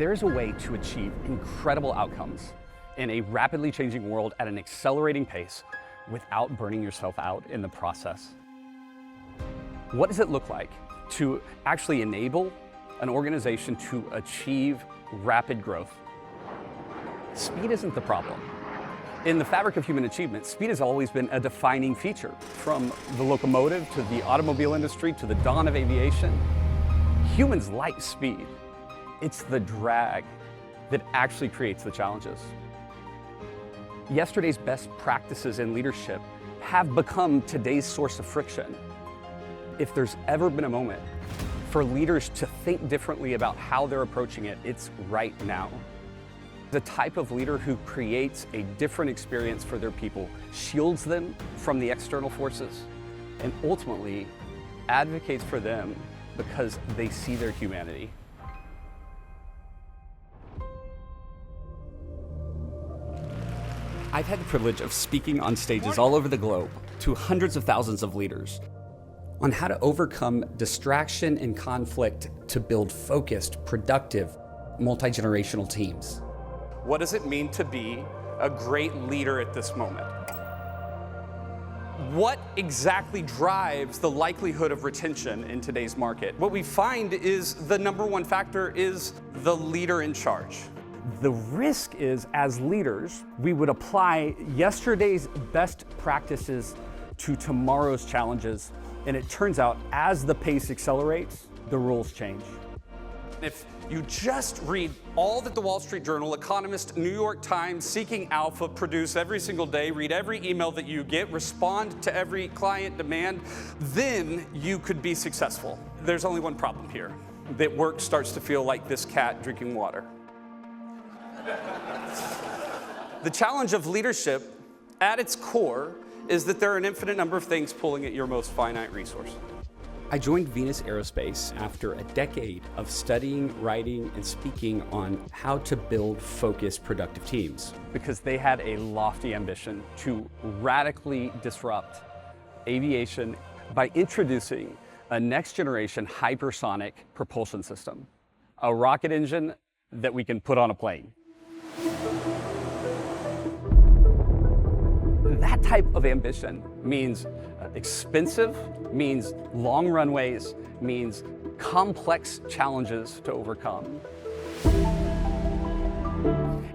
There's a way to achieve incredible outcomes in a rapidly changing world at an accelerating pace without burning yourself out in the process. What does it look like to actually enable an organization to achieve rapid growth? Speed isn't the problem. In the fabric of human achievement, speed has always been a defining feature. From the locomotive to the automobile industry to the dawn of aviation, humans like speed. It's the drag that actually creates the challenges. Yesterday's best practices in leadership have become today's source of friction. If there's ever been a moment for leaders to think differently about how they're approaching it, it's right now. The type of leader who creates a different experience for their people, shields them from the external forces, and ultimately advocates for them because they see their humanity. I've had the privilege of speaking on stages all over the globe to hundreds of thousands of leaders on how to overcome distraction and conflict to build focused, productive, multi-generational teams. What does it mean to be a great leader at this moment? What exactly drives the likelihood of retention in today's market? What we find is the number one factor is the leader in charge. The risk is, as leaders, we would apply yesterday's best practices to tomorrow's challenges, and it turns out as the pace accelerates, the rules change. If you just read all that the Wall Street Journal, Economist, New York Times, Seeking Alpha produce every single day, read every email that you get, respond to every client demand, then you could be successful. There's only one problem here, that work starts to feel like this cat drinking water. The challenge of leadership at its core is that there are an infinite number of things pulling at your most finite resource. I joined Venus Aerospace after a decade of studying, writing, and speaking on how to build focused, productive teams. Because they had a lofty ambition to radically disrupt aviation by introducing a next-generation hypersonic propulsion system, a rocket engine that we can put on a plane. That type of ambition means expensive, means long runways, means complex challenges to overcome.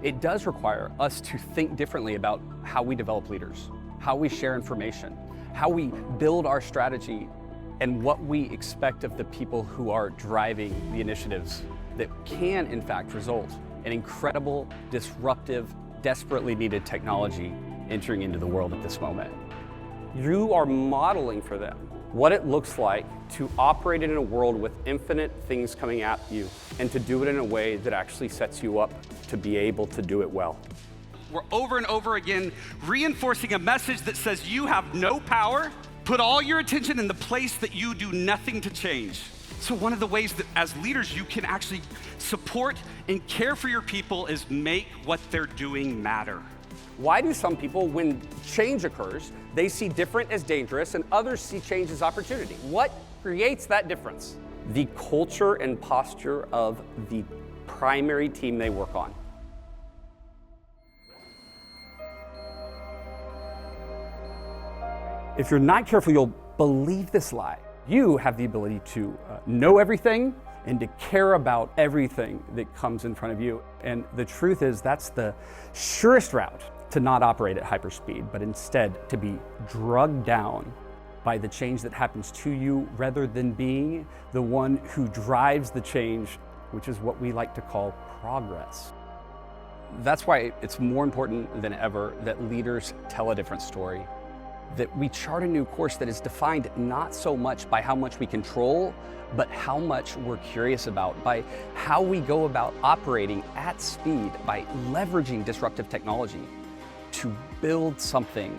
It does require us to think differently about how we develop leaders, how we share information, how we build our strategy, and what we expect of the people who are driving the initiatives that can, in fact, result in incredible, disruptive, desperately needed technology entering into the world at this moment. You are modeling for them what it looks like to operate in a world with infinite things coming at you and to do it in a way that actually sets you up to be able to do it well. We're over and over again reinforcing a message that says you have no power. Put all your attention in the place that you do nothing to change. So one of the ways that as leaders you can actually support and care for your people is make what they're doing matter. Why do some people, when change occurs, they see different as dangerous and others see change as opportunity? What creates that difference? The culture and posture of the primary team they work on. If you're not careful, you'll believe this lie. You have the ability to know everything and to care about everything that comes in front of you. And the truth is that's the surest route to not operate at hyperspeed, but instead to be drugged down by the change that happens to you rather than being the one who drives the change, which is what we like to call progress. That's why it's more important than ever that leaders tell a different story, that we chart a new course that is defined not so much by how much we control, but how much we're curious about, by how we go about operating at speed, by leveraging disruptive technology to build something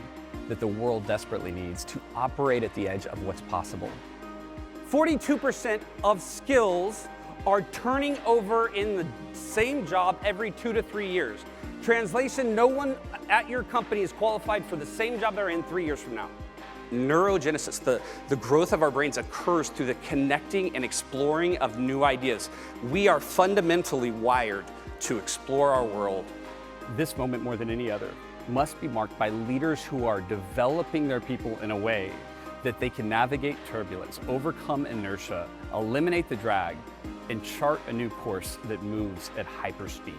that the world desperately needs, to operate at the edge of what's possible. 42% of skills are turning over in the same job every 2 to 3 years. Translation, no one at your company is qualified for the same job they're in 3 years from now. Neurogenesis, the growth of our brains, occurs through the connecting and exploring of new ideas. We are fundamentally wired to explore our world. This moment, more than any other, must be marked by leaders who are developing their people in a way that they can navigate turbulence, overcome inertia, eliminate the drag, and chart a new course that moves at hyperspeed.